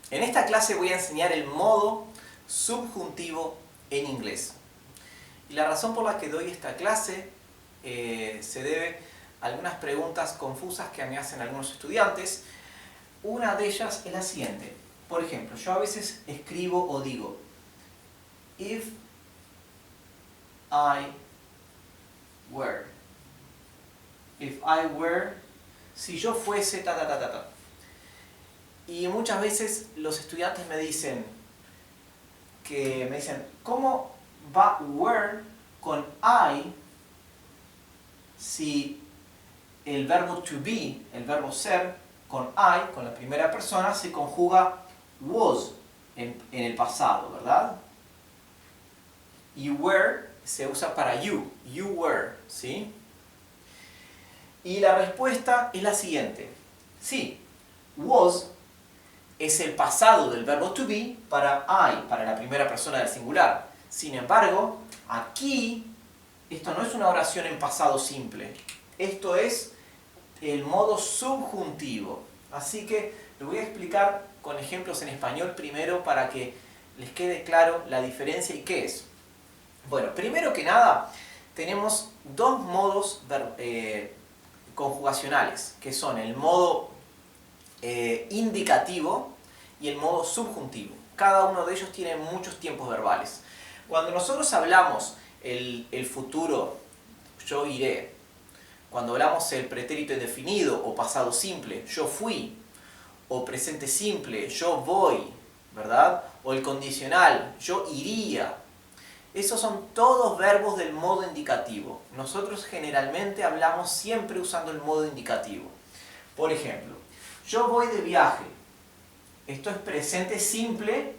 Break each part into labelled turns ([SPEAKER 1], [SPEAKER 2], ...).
[SPEAKER 1] En esta clase voy a enseñar el modo subjuntivo en inglés. Y la razón por la que doy esta clase se debe a algunas preguntas confusas que me hacen algunos estudiantes. Una de ellas es la siguiente. Por ejemplo, yo a veces escribo o digo if I were. If I were, si yo fuese ta ta ta ta ta. Y muchas veces los estudiantes me dicen, ¿cómo va were con I si el verbo to be, el verbo ser, con I, con la primera persona, se conjuga was en el pasado, ¿verdad? Y were se usa para you were, ¿sí? Y la respuesta es la siguiente. Sí, was es el pasado del verbo to be para I, para la primera persona del singular. Sin embargo, aquí, esto no es una oración en pasado simple. Esto es el modo subjuntivo. Así que lo voy a explicar con ejemplos en español primero para que les quede claro la diferencia y qué es. Bueno, primero que nada, tenemos dos modos conjugacionales, que son el modo indicativo y el modo subjuntivo. Cada uno de ellos tiene muchos tiempos verbales. Cuando nosotros hablamos el futuro, yo iré. Cuando hablamos el pretérito indefinido o pasado simple, yo fui. O presente simple, yo voy, ¿verdad? O el condicional, yo iría. Esos son todos verbos del modo indicativo. Nosotros generalmente hablamos siempre usando el modo indicativo. Por ejemplo, yo voy de viaje. Esto es presente simple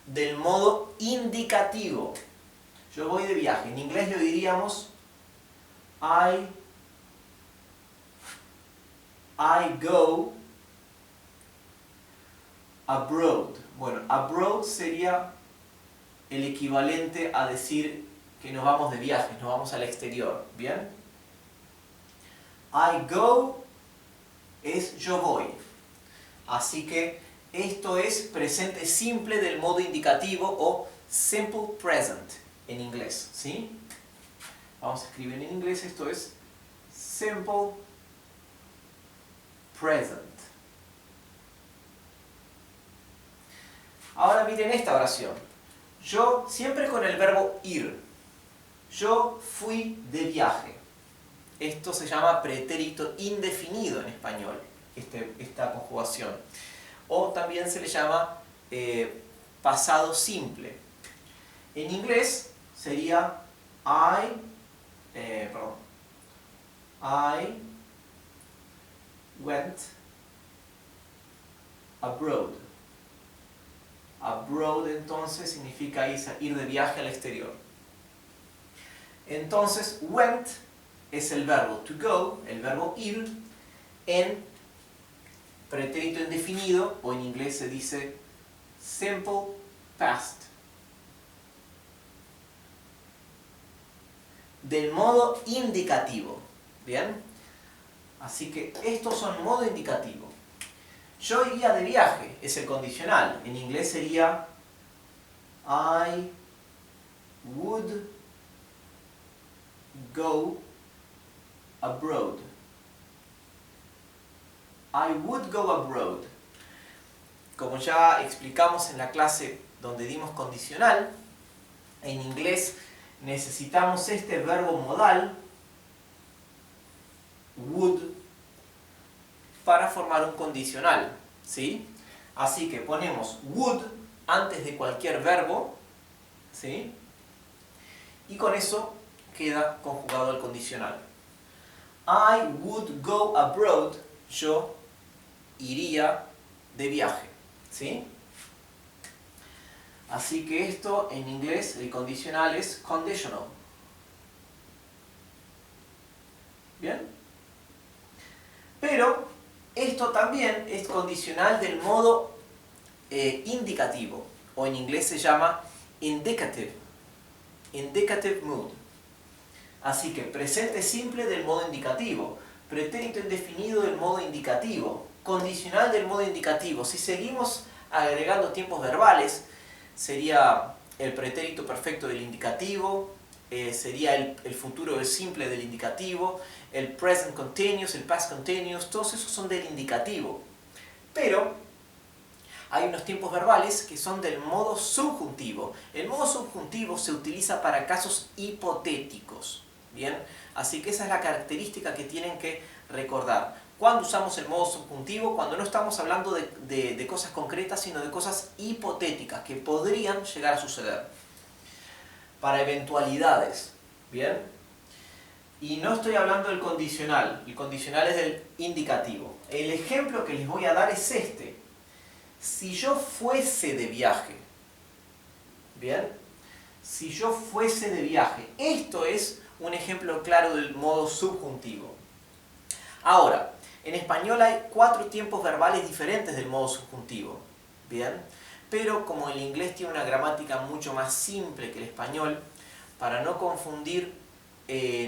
[SPEAKER 1] del modo indicativo. Yo voy de viaje. En inglés lo diríamos I go abroad. Bueno, abroad sería el equivalente a decir que nos vamos de viaje, nos vamos al exterior. ¿Bien? I go es yo voy. Así que esto es presente simple del modo indicativo o simple present en inglés. ¿Sí? Vamos a escribir en inglés, esto es simple present. Ahora miren esta oración. Yo, siempre con el verbo ir. Yo fui de viaje. Esto se llama pretérito indefinido en español, esta conjugación. O también se le llama pasado simple. En inglés sería I went abroad. Abroad entonces significa ir de viaje al exterior. Entonces went es el verbo to go, el verbo ir, en pretérito indefinido, o en inglés se dice simple past. Del modo indicativo. ¿Bien? Así que estos son modo indicativo. Yo iría de viaje, es el condicional. En inglés sería I would go abroad. I would go abroad. Como ya explicamos en la clase donde dimos condicional, en inglés necesitamos este verbo modal, would, para formar un condicional, ¿sí? Así que ponemos would antes de cualquier verbo, ¿sí? Y con eso queda conjugado el condicional. I would go abroad, yo iría de viaje, ¿sí? Así que esto en inglés, el condicional es conditional. ¿Bien? Pero esto también es condicional del modo indicativo, o en inglés se llama indicative mood. Así que presente simple del modo indicativo, pretérito indefinido del modo indicativo, condicional del modo indicativo. Si seguimos Agregando tiempos verbales sería el pretérito perfecto del indicativo, sería el futuro del simple del indicativo, el present continuous, el past continuous, todos esos son del indicativo. Pero hay unos tiempos verbales que son del modo subjuntivo. El modo subjuntivo se utiliza para casos hipotéticos. ¿Bien? Así que esa es la característica que tienen que recordar. ¿Cuándo usamos el modo subjuntivo? Cuando no estamos hablando de cosas concretas, sino de cosas hipotéticas que podrían llegar a suceder. Para eventualidades. ¿Bien? Y no estoy hablando del condicional. El condicional es del indicativo. El ejemplo que les voy a dar es este. Si yo fuese de viaje. ¿Bien? Si yo fuese de viaje. Esto es un ejemplo claro del modo subjuntivo. Ahora, en español hay 4 tiempos verbales diferentes del modo subjuntivo. ¿Bien? Pero como el inglés tiene una gramática mucho más simple que el español, para no confundir,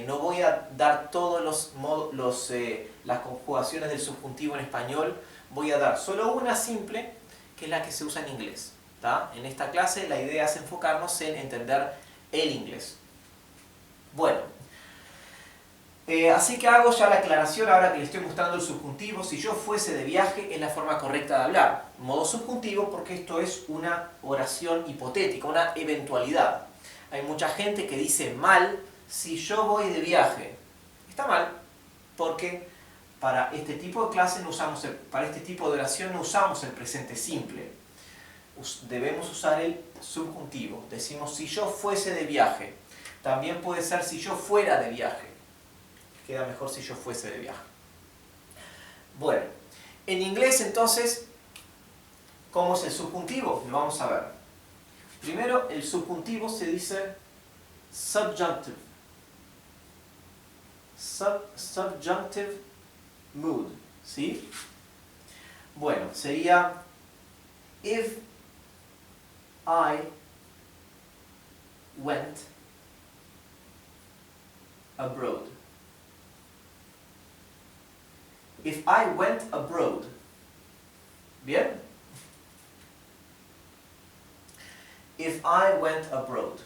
[SPEAKER 1] no voy a dar todas las conjugaciones del subjuntivo en español, voy a dar solo una simple, que es la que se usa en inglés. ¿Tá? En esta clase la idea es enfocarnos en entender el inglés. Bueno, así que hago ya la aclaración ahora que les estoy mostrando el subjuntivo. Si yo fuese de viaje es la forma correcta de hablar. Modo subjuntivo porque esto es una oración hipotética, una eventualidad. Hay mucha gente que dice mal, si yo voy de viaje. Está mal, porque para este tipo de clase no usamos para este tipo de oración no usamos el presente simple. Debemos usar el subjuntivo. Decimos si yo fuese de viaje. También puede ser si yo fuera de viaje. Queda mejor si yo fuese de viaje. Bueno, en inglés entonces, ¿cómo es el subjuntivo? Lo vamos a ver. Primero, el subjuntivo se dice subjunctive. Subjunctive mood. ¿Sí? Bueno, sería if I went abroad. If I went abroad. ¿Bien? If I went abroad.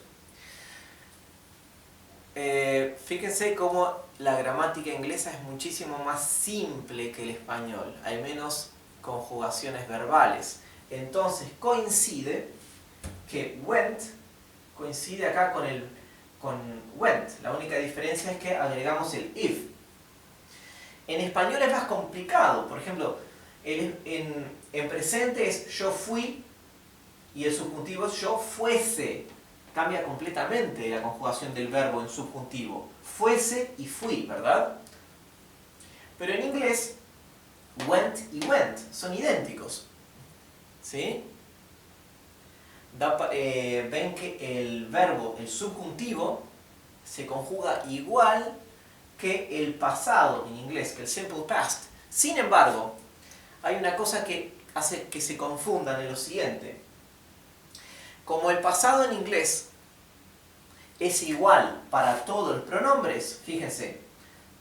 [SPEAKER 1] Fíjense cómo la gramática inglesa es muchísimo más simple que el español. Hay menos conjugaciones verbales. Entonces coincide que went coincide acá con went. La única diferencia es que agregamos el if. En español es más complicado. Por ejemplo, en presente es yo fui y el subjuntivo es yo fuese. Cambia completamente la conjugación del verbo en subjuntivo. Fuese y fui, ¿verdad? Pero en inglés, went y went son idénticos. ¿Sí? Ven que el verbo, el subjuntivo, se conjuga igual que el pasado en inglés, que el simple past. Sin embargo, hay una cosa que hace que se confundan en lo siguiente. Como el pasado en inglés es igual para todos los pronombres, fíjense,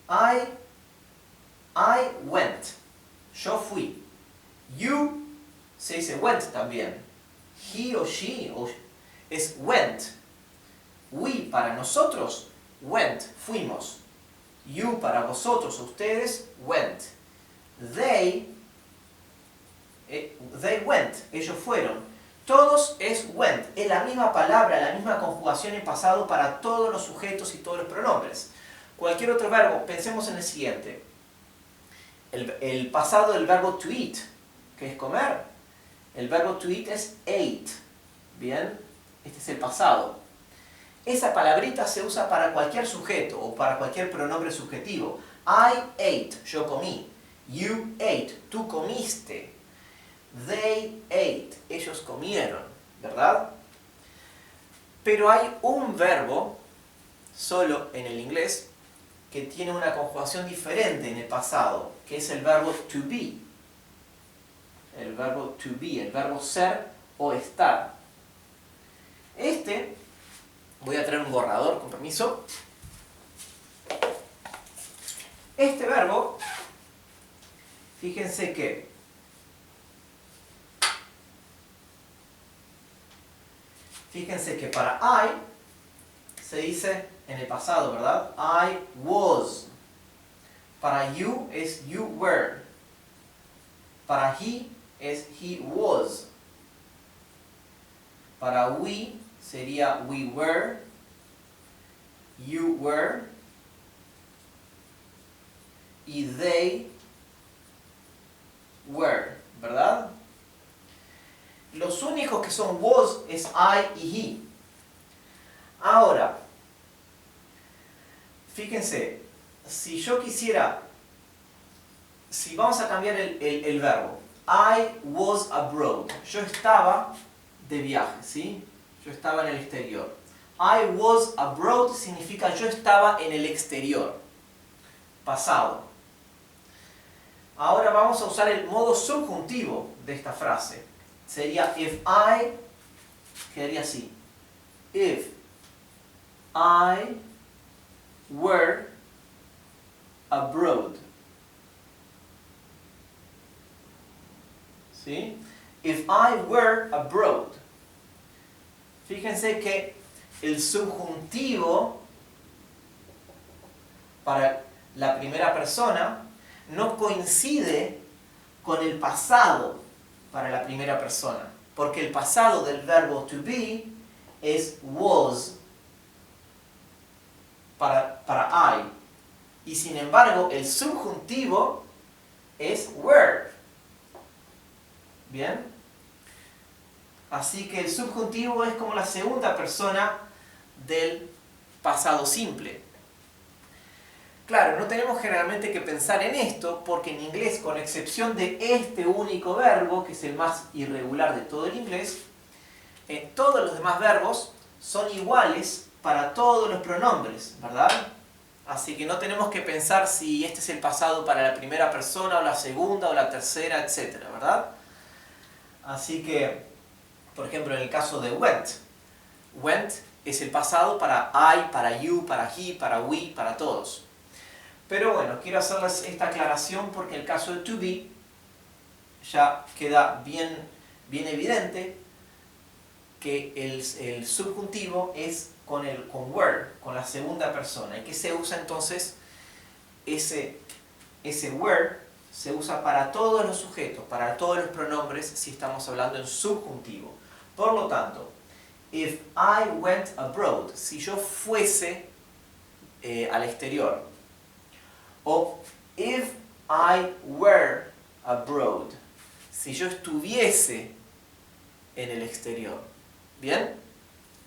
[SPEAKER 1] I went, yo fui. You se dice went también. He o she es went. We para nosotros, went, fuimos. You para vosotros, ustedes, went. They went, ellos fueron. Todos es went, es la misma palabra, la misma conjugación en pasado para todos los sujetos y todos los pronombres. Cualquier otro verbo, pensemos en el siguiente. El pasado del verbo to eat, que es comer. El verbo to eat es ate. Bien, este es el pasado. Esa palabrita se usa para cualquier sujeto o para cualquier pronombre subjetivo. I ate, yo comí. You ate, tú comiste. They ate, ellos comieron, ¿verdad? Pero hay un verbo, solo en el inglés, que tiene una conjugación diferente en el pasado, que es el verbo to be. El verbo to be, el verbo ser o estar. Voy a traer un borrador, con permiso. Este verbo, fíjense que Fíjense que para I se dice en el pasado, ¿verdad? I was. Para you es you were. Para he es he was. Para we sería we were, you were, y they were, ¿verdad? Los únicos que son was es I y he. Ahora, fíjense, si yo quisiera, si vamos a cambiar el verbo, I was abroad, yo estaba de viaje, ¿sí? Yo estaba en el exterior. I was abroad significa yo estaba en el exterior, pasado. Ahora vamos a usar el modo subjuntivo de esta frase. Sería if I, quedaría así. If I were abroad. ¿Sí? If I were abroad. Fíjense que el subjuntivo para la primera persona no coincide con el pasado para la primera persona, porque el pasado del verbo to be es was para I, y sin embargo el subjuntivo es were. ¿Bien? Así que el subjuntivo es como la segunda persona del pasado simple. Claro, no tenemos generalmente que pensar en esto porque en inglés, con excepción de este único verbo, que es el más irregular de todo el inglés, todos los demás verbos son iguales para todos los pronombres, ¿verdad? Así que no tenemos que pensar si este es el pasado para la primera persona o la segunda o la tercera, etc., ¿verdad? Así que, por ejemplo, en el caso de went, went es el pasado para I, para you, para he, para we, para todos. Pero bueno, quiero hacerles esta aclaración porque en el caso de to be ya queda bien evidente que el subjuntivo es con were, con la segunda persona. ¿Y que se usa entonces? Ese were se usa para todos los sujetos, para todos los pronombres si estamos hablando en subjuntivo. Por lo tanto, if I went abroad, si yo fuese al exterior, o if I were abroad, si yo estuviese en el exterior. ¿Bien?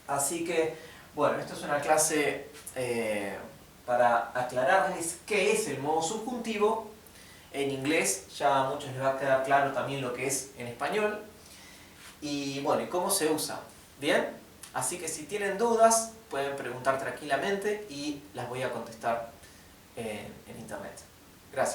[SPEAKER 1] Así que, bueno, esto es una clase para aclararles qué es el modo subjuntivo. En inglés ya a muchos les va a quedar claro también lo que es en español. Y bueno, y cómo se usa. ¿Bien? Así que si tienen dudas, pueden preguntar tranquilamente y las voy a contestar en internet. Gracias.